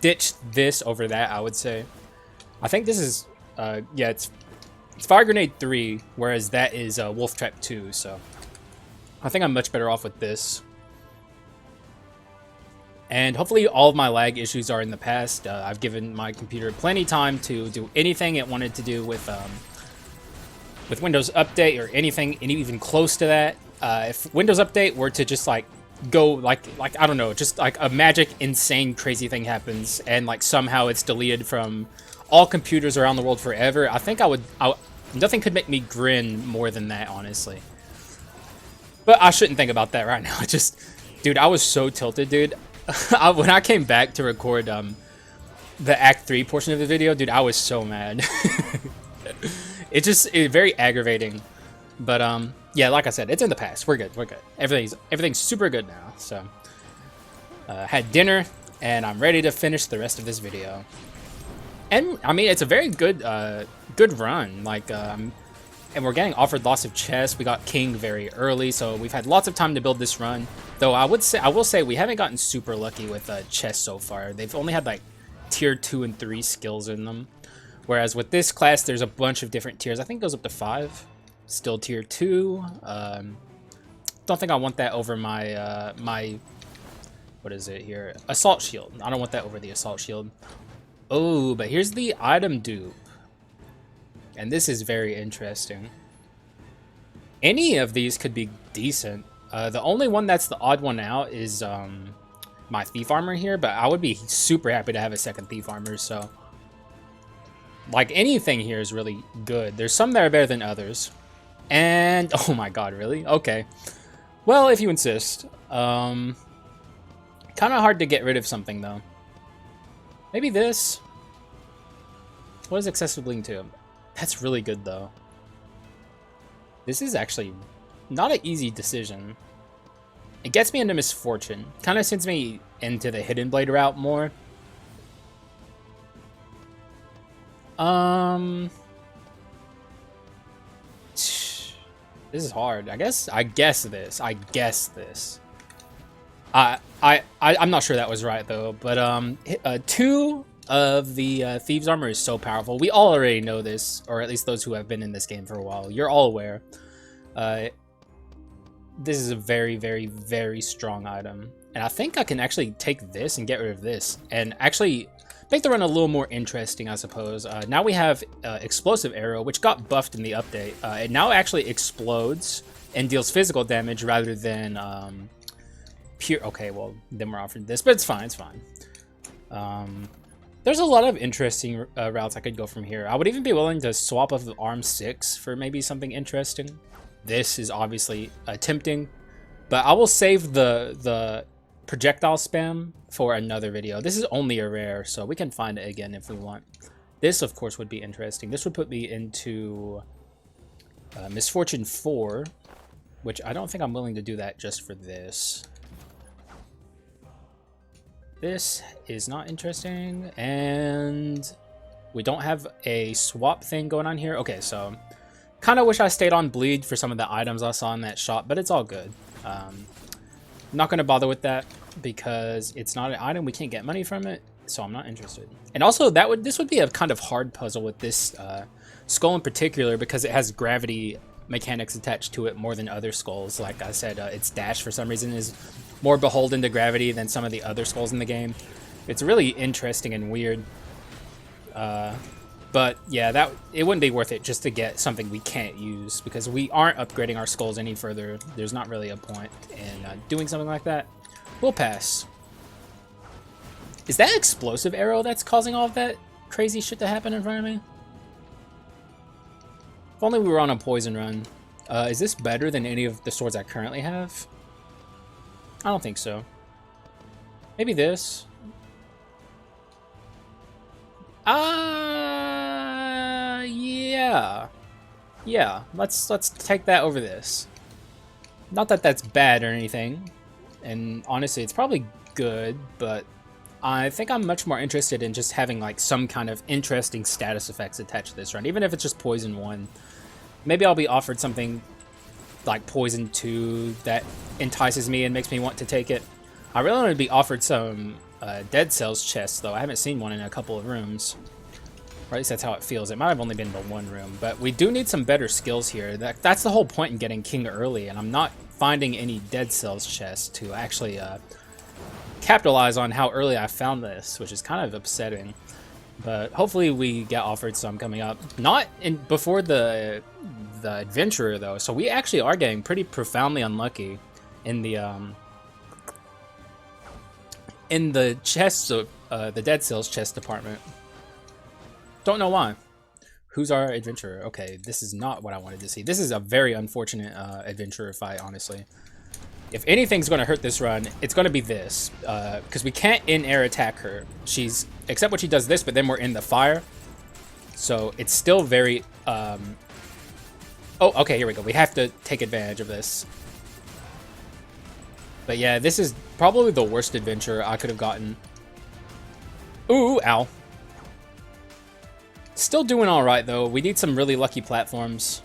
ditch this over that, I would say. I think this is yeah, it's Fire Grenade 3, whereas that is Wolf Trap 2, so I think I'm much better off with this. And hopefully all of my lag issues are in the past. I've given my computer plenty time to do anything it wanted to do with Windows Update or anything even close to that. If Windows Update were to just like go like I don't know, just like a magic insane crazy thing happens and like somehow it's deleted from all computers around the world forever, I think nothing could make me grin more than that, honestly. But I shouldn't think about that right now. Dude, I was so tilted, dude. When I came back to record the Act 3 portion of the video, dude, I was so mad. It's very aggravating. But yeah, like I said, it's in the past. We're good. We're good. Everything's super good now. So had dinner, and I'm ready to finish the rest of this video. And I mean, it's a very good good run. Like and we're getting offered lots of chests. We got King very early, so we've had lots of time to build this run. Though I will say we haven't gotten super lucky with chests so far. They've only had like tier 2 and 3 skills in them. Whereas with this class, there's a bunch of different tiers. I think it goes up to 5. Still tier 2. Don't think I want that over my my what is it here? Assault shield. I don't want that over the assault shield. Oh, but here's the item dupe. And this is very interesting. Any of these could be decent. The only one that's the odd one out is my thief armor here, but I would be super happy to have a second thief armor, so like anything here is really good. There's some that are better than others. And oh my god, really? Okay. Well, if you insist. Kind of hard to get rid of something though. Maybe this. What is excessive bling to? That's really good though. This is actually not an easy decision. It gets me into misfortune. Kind of sends me into the hidden blade route more. This is hard. I guess this. I'm not sure that was right though, but 2 of the Thieves' Armor is so powerful. We all already know this, or at least those who have been in this game for a while. You're all aware. This is a very, very, very strong item. And I think I can actually take this and get rid of this, and actually make the run a little more interesting, I suppose. Now we have Explosive Arrow, which got buffed in the update. It now actually explodes and deals physical damage rather than pure... Okay, well, then we're offered this, but it's fine, it's fine. There's a lot of interesting routes I could go from here. I would even be willing to swap off the Arm 6 for maybe something interesting. This is obviously tempting, but I will save the projectile spam for another video. This is only a rare, so we can find it again if we want. This, of course, would be interesting. This would put me into Misfortune 4, which I don't think I'm willing to do that just for this. This is not interesting, and we don't have a swap thing going on here. Okay, so kind of wish I stayed on bleed for some of the items I saw in that shop, but it's all good. Not going to bother with that because it's not an item. We can't get money from it, so I'm not interested. And also, this would be a kind of hard puzzle with this skull in particular because it has gravity mechanics attached to it more than other skulls. Like I said, its dash for some reason is more beholden to gravity than some of the other skulls in the game. It's really interesting and weird. But yeah, it wouldn't be worth it just to get something we can't use because we aren't upgrading our skulls any further. There's not really a point in doing something like that. We'll pass. Is that Explosive Arrow that's causing all of that crazy shit to happen in front of me? If only we were on a poison run. Is this better than any of the swords I currently have? I don't think so. Maybe this. Yeah. Let's take that over this. Not that that's bad or anything. And honestly, it's probably good, but I think I'm much more interested in just having like some kind of interesting status effects attached to this run, even if it's just Poison 1. Maybe I'll be offered something like Poison 2 that entices me and makes me want to take it. I really want to be offered some Dead Cells chests, though. I haven't seen one in a couple of rooms. Or at least that's how it feels. It might have only been the one room, but we do need some better skills here. That's the whole point in getting King early, and I'm not finding any Dead Cells chests to actually capitalize on how early I found this, which is kind of upsetting. But hopefully we get offered some coming up. Not before the Adventurer, though, so we actually are getting pretty profoundly unlucky in the chests of the Dead Cells chest department. Don't know why. Who's our Adventurer? Okay, this is not what I wanted to see. This is a very unfortunate Adventurer fight, honestly. If anything's going to hurt this run, it's going to be this. Because we can't in-air attack her. Except when she does this, but then we're in the fire. So it's still very... Oh, okay, here we go. We have to take advantage of this. But yeah, this is probably the worst Adventurer I could have gotten. Ooh, ow. Still doing alright, though. We need some really lucky platforms.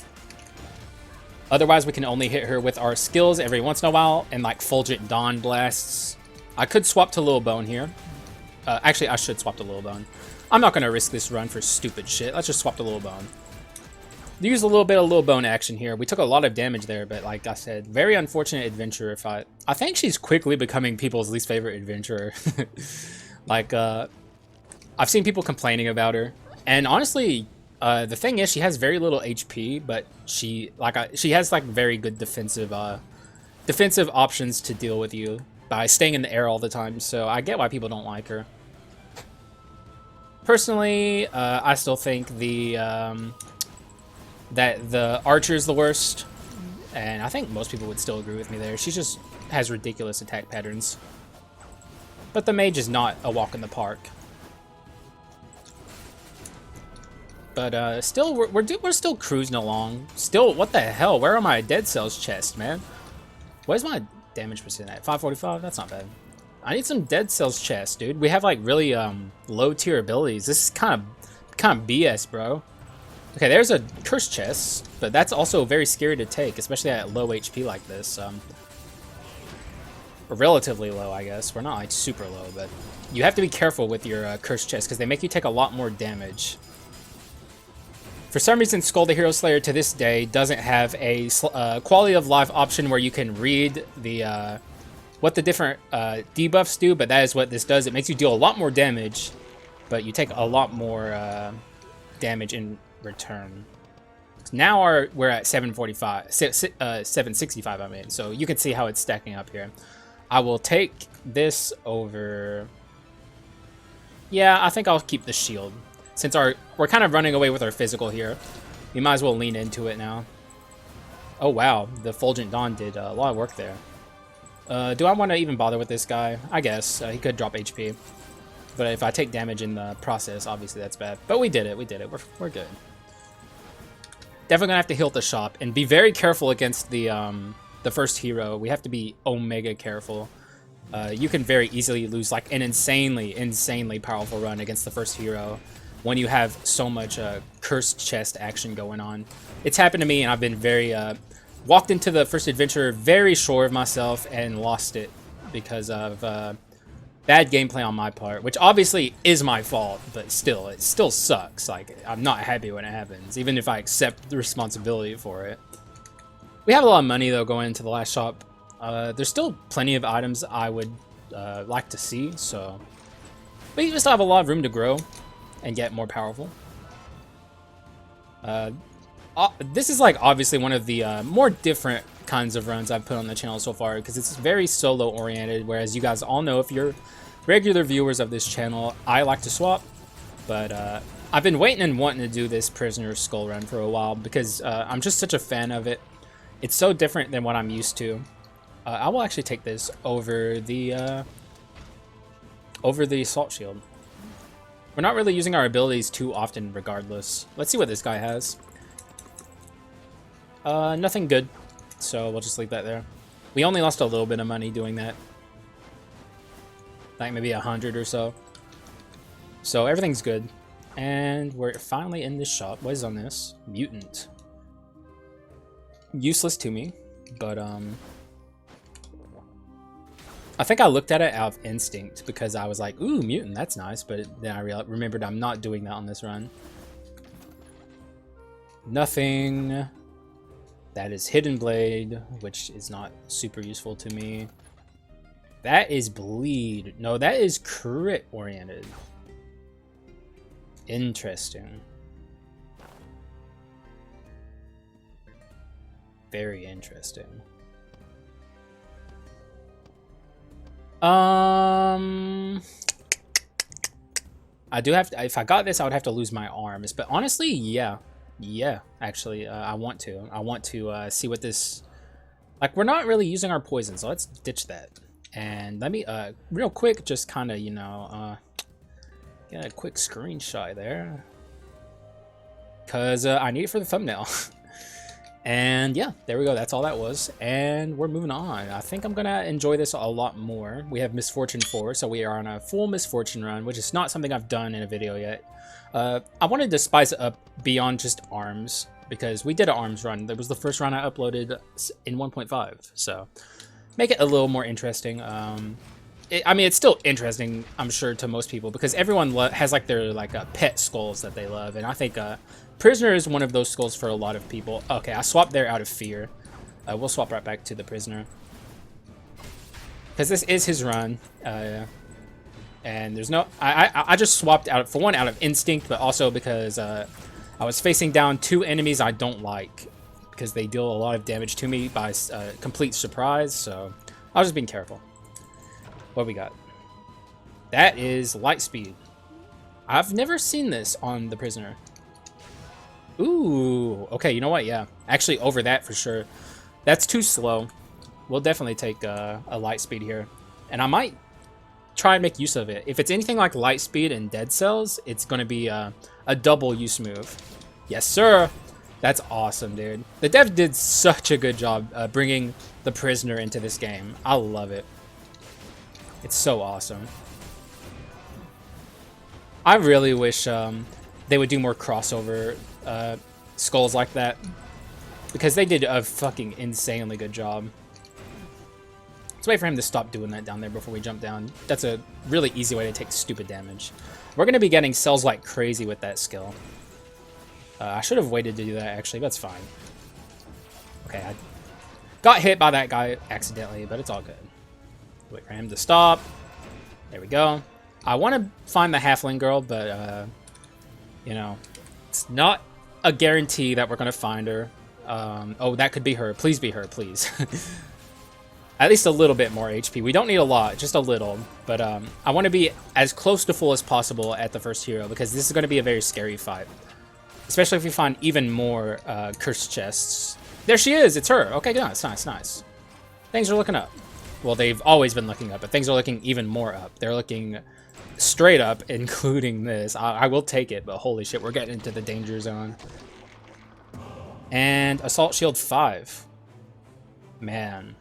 Otherwise, we can only hit her with our skills every once in a while and, like, Fulgent Dawn blasts. I could swap to Lil Bone here. Actually, I should swap to Lil Bone. I'm not going to risk this run for stupid shit. Let's just swap to Lil Bone. Use a little bit of Lil Bone action here. We took a lot of damage there, but like I said, very unfortunate Adventurer fight. I think she's quickly becoming people's least favorite Adventurer. Like, I've seen people complaining about her. And honestly, the thing is, she has very little HP, but she has like very good defensive options to deal with you by staying in the air all the time. So I get why people don't like her. Personally, I still think that the Archer is the worst, and I think most people would still agree with me there. She just has ridiculous attack patterns. But the Mage is not a walk in the park. But still, we're still cruising along. Still, what the hell? Where are my Dead Cells chest, man? Where's my... damage percent at? 545? That's not bad. I need some Dead Cells chest, dude. We have like really low tier abilities. This is kind of BS, bro. Okay, there's a curse chest, but that's also very scary to take, especially at low HP like this. Or relatively low, I guess. We're not like super low, but you have to be careful with your curse chest because they make you take a lot more damage. For some reason, Skul the Hero Slayer to this day doesn't have a quality of life option where you can read the what the different debuffs do, but that is what this does. It makes you deal a lot more damage, but you take a lot more damage in return. Now we're at 745, 765. I mean, so you can see how it's stacking up here. I will take this over. Yeah, I think I'll keep the shield. Since we're kind of running away with our physical here, we might as well lean into it now. Oh wow, the Fulgent Dawn did a lot of work there. Do I want to even bother with this guy? I guess he could drop HP, but if I take damage in the process, obviously that's bad. But we did it. We did it. We're good. Definitely gonna have to heal at the shop and be very careful against the first hero. We have to be omega careful. You can very easily lose like an insanely powerful run against the first hero when you have so much cursed chest action going on. It's happened to me, and I've been very walked into the first adventure very sure of myself and lost it because of bad gameplay on my part, which obviously is my fault, but still, it still sucks. Like, I'm not happy when it happens, even if I accept the responsibility for it. We have a lot of money though going into the last shop. There's still plenty of items I would like to see, so we still have a lot of room to grow and get more powerful. This is like obviously one of the more different kinds of runs I've put on the channel so far because it's very solo oriented, whereas you guys all know, if you're regular viewers of this channel, I like to swap. But I've been waiting and wanting to do this Prisoner Skull run for a while because I'm just such a fan of it. It's so different than what I'm used to. I will actually take this over the Assault Shield. We're not really using our abilities too often regardless. Let's see what this guy has. Nothing good, so we'll just leave that there. We only lost a little bit of money doing that. Like maybe 100 or so. So everything's good. And we're finally in this shop. What is on this? Mutant. Useless to me, but I think I looked at it out of instinct because I was like, ooh, mutant, that's nice, but then I remembered I'm not doing that on this run. Nothing. That is Hidden Blade, which is not super useful to me. That is Bleed. No, that is crit oriented. Interesting. Very interesting. I do have to, if I got this, I would have to lose my arms, but honestly, yeah, actually, I want to see what this, like, we're not really using our poison, so let's ditch that. And let me, real quick, just kind of, you know, get a quick screenshot there, because I need it for the thumbnail. And yeah, there we go. That's all that was. And we're moving on. I think I'm going to enjoy this a lot more. We have Misfortune 4, so we are on a full Misfortune run, which is not something I've done in a video yet. I wanted to spice it up beyond just arms, because we did an arms run. That was the first run I uploaded in 1.5, so make it a little more interesting. I mean, it's still interesting, I'm sure, to most people, because everyone has like their pet skulls that they love, and I think Prisoner is one of those skulls for a lot of people. Okay, I swapped there out of fear. We'll swap right back to the Prisoner, because this is his run, and there's no. I just swapped out for one out of instinct, but also because I was facing down two enemies I don't like, because they deal a lot of damage to me by complete surprise. So I was just being careful. What we got? That is light speed. I've never seen this on the Prisoner. Ooh, okay, you know what? Yeah, actually over that for sure. That's too slow. We'll definitely take a light speed here. And I might try and make use of it. If it's anything like light speed and Dead Cells, it's going to be a double use move. Yes, sir. That's awesome, dude. The dev did such a good job bringing the prisoner into this game. I love it. It's so awesome. I really wish they would do more crossover skulls like that, because they did a fucking insanely good job. Let's wait for him to stop doing that down there before we jump down. That's a really easy way to take stupid damage. We're going to be getting cells like crazy with that skill. I should have waited to do that, actually. That's fine. Okay, I got hit by that guy accidentally, but it's all good. Wait for him to stop. There we go. I want to find the halfling girl, but, you know, it's not a guarantee that we're going to find her. Oh, that could be her. Please be her, please. At least a little bit more HP. We don't need a lot, just a little. But I want to be as close to full as possible at the first hero, because this is going to be a very scary fight. Especially if we find even more cursed chests. There she is! It's her! Okay, nice, nice, nice. Things are looking up. Well, they've always been looking up, but things are looking even more up. They're looking straight up, including this. I will take it, but holy shit, we're getting into the danger zone. And Assault Shield 5. Man.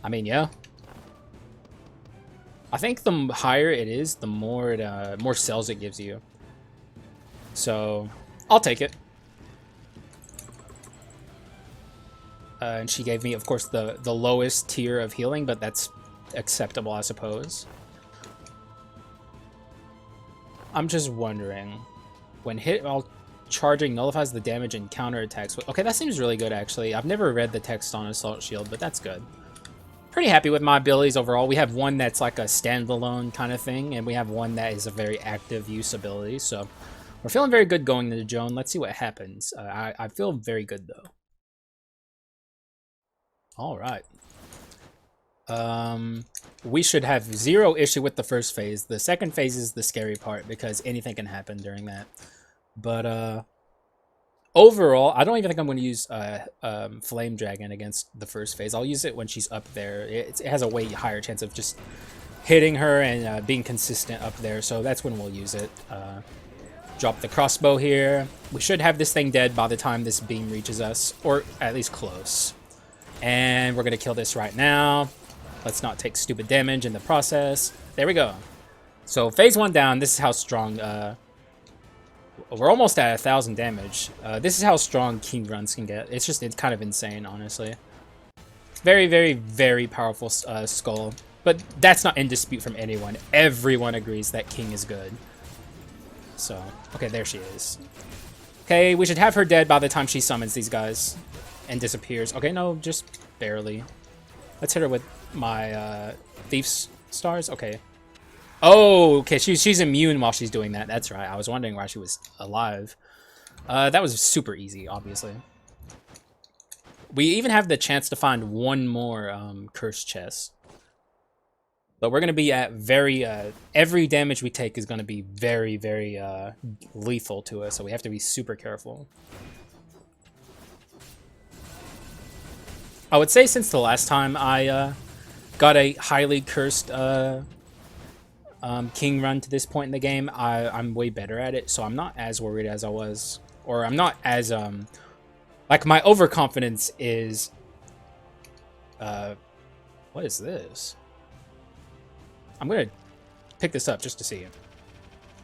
I mean, yeah. I think the higher it is, the more more cells it gives you. So, I'll take it. And she gave me, of course, the lowest tier of healing, but that's acceptable, I suppose. I'm just wondering, when hit while charging nullifies the damage and counterattacks. Okay, that seems really good, actually. I've never read the text on Assault Shield, but that's good. Pretty happy with my abilities overall. We have one that's like a standalone kind of thing, and we have one that is a very active use ability. So we're feeling very good going into Joan. Let's see what happens. I feel very good, though. All right. We should have zero issue with the first phase. The second phase is the scary part, because anything can happen during that. But overall, I don't even think I'm going to use Flame Dragon against the first phase. I'll use it when she's up there. It has a way higher chance of just hitting her and being consistent up there, so that's when we'll use it. Drop the crossbow here. We should have this thing dead by the time this beam reaches us, or at least close. And we're going to kill this right now. Let's not take stupid damage in the process. There we go. So phase 1 down. This is how strong... we're almost at 1,000 damage. This is how strong King runs can get. It's kind of insane, honestly. Very, very, very powerful skull. But that's not in dispute from anyone. Everyone agrees that King is good. So, okay, there she is. Okay, we should have her dead by the time she summons these guys and disappears. Okay, no, just barely. Let's hit her with my Thief's Stars. Okay. Oh, okay, she's immune while she's doing that. That's right. I was wondering why she was alive. That was super easy, obviously. We even have the chance to find one more cursed chest. But we're going to be at very... every damage we take is going to be very, very lethal to us, so we have to be super careful. I would say since the last time I got a highly cursed King run to this point in the game, I'm way better at it, so I'm not as worried as I was. Or I'm not as... like, my overconfidence is... what is this? I'm gonna pick this up just to see it.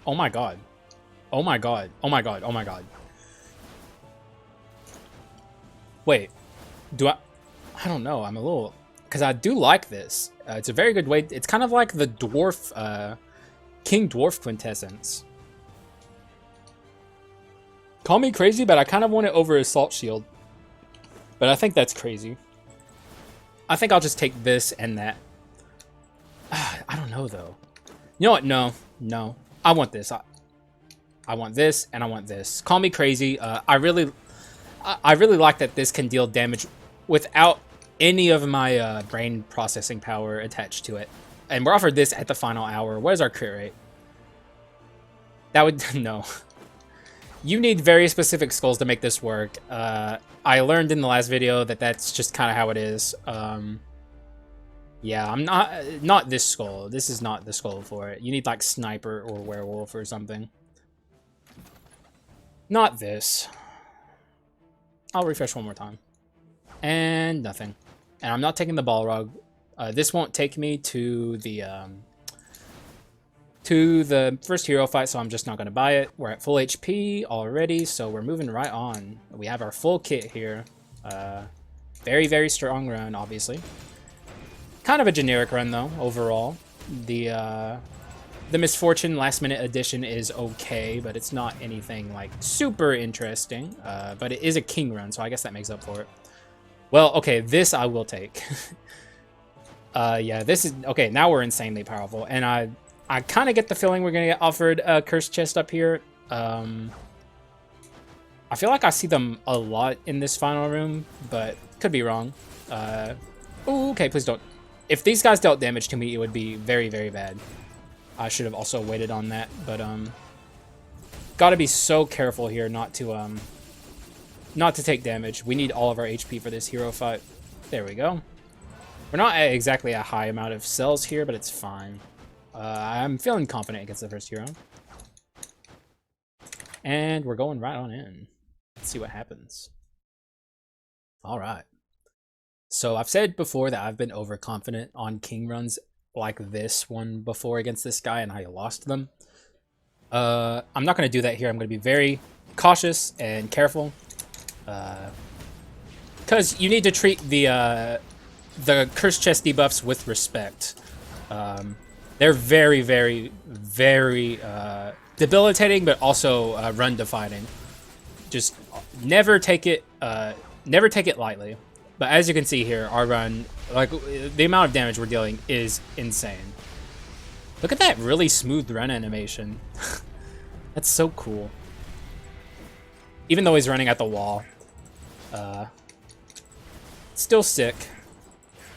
Oh my god. Oh my god. Oh my god. Oh my god. Wait. Do I don't know. I'm a little... Because I do like this. It's a very good way... It's kind of like the dwarf... King Dwarf Quintessence. Call me crazy, but I kind of want it over Assault Shield. But I think that's crazy. I think I'll just take this and that. I don't know, though. You know what? No. No. I want this. I want this, and I want this. Call me crazy. I really like that this can deal damage without any of my brain processing power attached to it. And we're offered this at the final hour. What is our crit rate? That would... No. You need very specific skulls to make this work. I learned in the last video that that's just kind of how it is. Yeah, I'm not this skull. This is not the skull for it. You need like sniper or werewolf or something. Not this. I'll refresh one more time. And nothing. And I'm not taking the ball rug. This won't take me to the first hero fight, so I'm just not going to buy it. We're at full HP already, so we're moving right on. We have our full kit here. Very, very strong run, obviously. Kind of a generic run, though, overall. The Misfortune last minute addition is okay, but it's not anything like super interesting. But it is a king run, so I guess that makes up for it. Well, okay, this I will take. Yeah, this is okay. Now we're insanely powerful, and I kind of get the feeling we're gonna get offered a cursed chest up here. I feel like I see them a lot in this final room, but could be wrong. Ooh, okay, please don't. If these guys dealt damage to me, it would be very, very bad. I should have also waited on that, but gotta be so careful here not to take damage. We need all of our HP for this hero fight. There we go. We're not at exactly a high amount of cells here, but it's fine. I'm feeling confident against the first hero. And we're going right on in. Let's see what happens. All right. So I've said before that I've been overconfident on king runs like this one before against this guy, and I lost them. I'm not going to do that here. I'm going to be very cautious and careful. Because you need to treat the cursed chest debuffs with respect. They're very, very, very debilitating, but also run defining. Just never take it lightly. But as you can see here, our run, like the amount of damage we're dealing is insane. Look at that really smooth run animation. That's so cool. Even though he's running at the wall, still sick.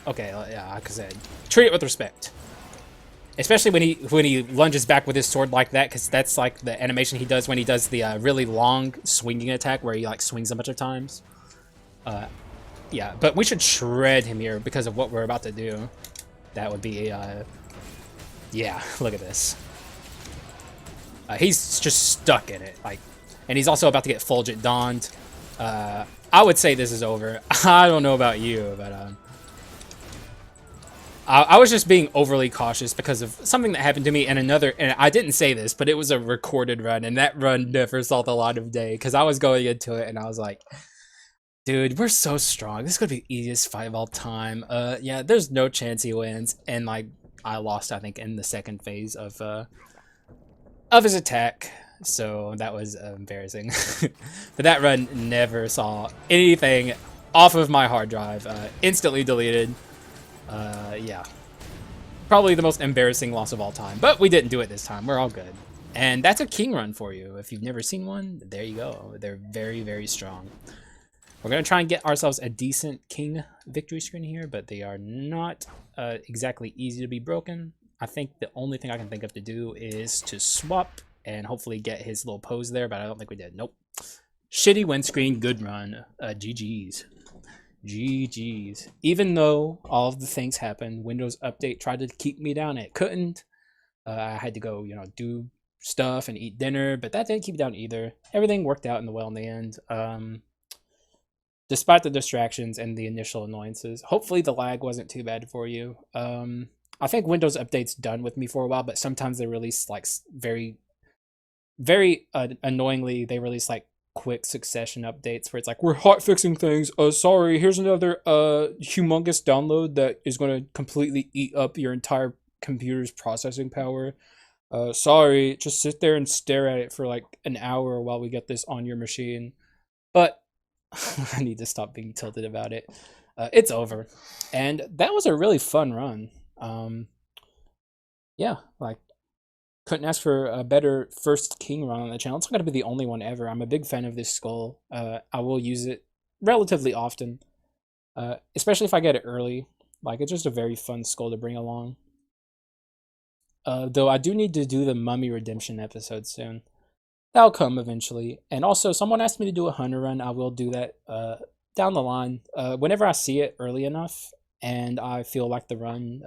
Okay, yeah, like I said, treat it with respect. Especially when he lunges back with his sword like that, because that's like the animation he does when he does the really long swinging attack where he like swings a bunch of times. Yeah, but we should shred him here because of what we're about to do. That would be yeah, look at this. He's just stuck in it, like, and he's also about to get Fulgent donned. I would say this is over. I don't know about you, but I was just being overly cautious because of something that happened to me and I didn't say this, but it was a recorded run, and that run never saw the light of day because I was going into it and I was like, dude, we're so strong. This is gonna be the easiest fight of all time. Yeah, there's no chance he wins, and like I lost, I think, in the second phase of his attack, so that was embarrassing. But that run never saw anything off of my hard drive. Instantly deleted. Yeah, probably the most embarrassing loss of all time, but we didn't do it this time. We're all good. And that's a king run for you. If you've never seen one, there you go. They're very, very strong. We're going to try and get ourselves a decent king victory screen here, but they are not exactly easy to be broken. I think the only thing I can think of to do is to swap and hopefully get his little pose there, but I don't think we did. Nope. Shitty win screen, good run. GG's. GG's. Even though all of the things happened, Windows Update tried to keep me down. It couldn't. I had to go, do stuff and eat dinner, but that didn't keep me down either. Everything worked out in the end. Despite the distractions and the initial annoyances. Hopefully the lag wasn't too bad for you. I think Windows Update's done with me for a while, but sometimes they release like very, very annoyingly, they release like quick succession updates where it's like, we're hot fixing things. Sorry, here's another humongous download that is going to completely eat up your entire computer's processing power. Sorry, just sit there and stare at it for like an hour while we get this on your machine. But I need to stop being tilted about it. It's over. And that was a really fun run. Yeah, like, couldn't ask for a better first king run on the channel. It's not going to be the only one ever. I'm a big fan of this skull. I will use it relatively often, especially if I get it early. Like, it's just a very fun skull to bring along. Though I do need to do the Mummy Redemption episode soon. That'll come eventually. And also, someone asked me to do a hunter run. I will do that down the line. Whenever I see it early enough and I feel like the run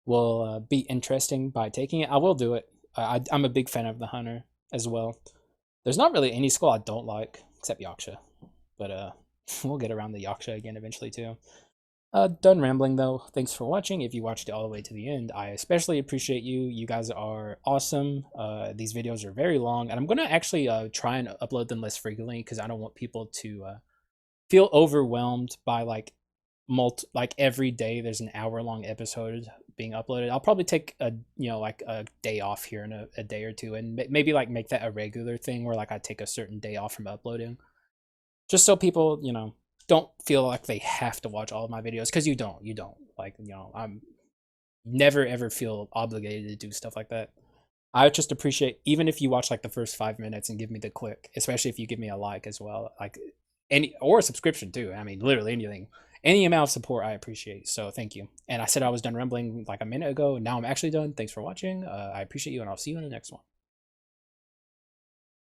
will be interesting by taking it, I will do it. I'm a big fan of the hunter as well. There's not really any Skull I don't like except Yaksha, but we'll get around the Yaksha again eventually too. Done rambling though. Thanks for watching. If you watched it all the way to the end, I especially appreciate you. You guys are awesome. These videos are very long, and I'm gonna actually try and upload them less frequently because I don't want people to feel overwhelmed by like every day there's an hour-long episode being uploaded. I'll probably take a like a day off here in a day or two, and maybe like make that a regular thing where like I take a certain day off from uploading, just so people don't feel like they have to watch all of my videos, because you don't like I'm never ever feel obligated to do stuff like that. I just appreciate even if you watch like the first 5 minutes and give me the click, especially if you give me a like as well, like any or a subscription too. I mean, literally anything, any amount of support I appreciate. So thank you. And I said I was done rambling like a minute ago. Now I'm actually done. Thanks for watching. I appreciate you, and I'll see you in the next one.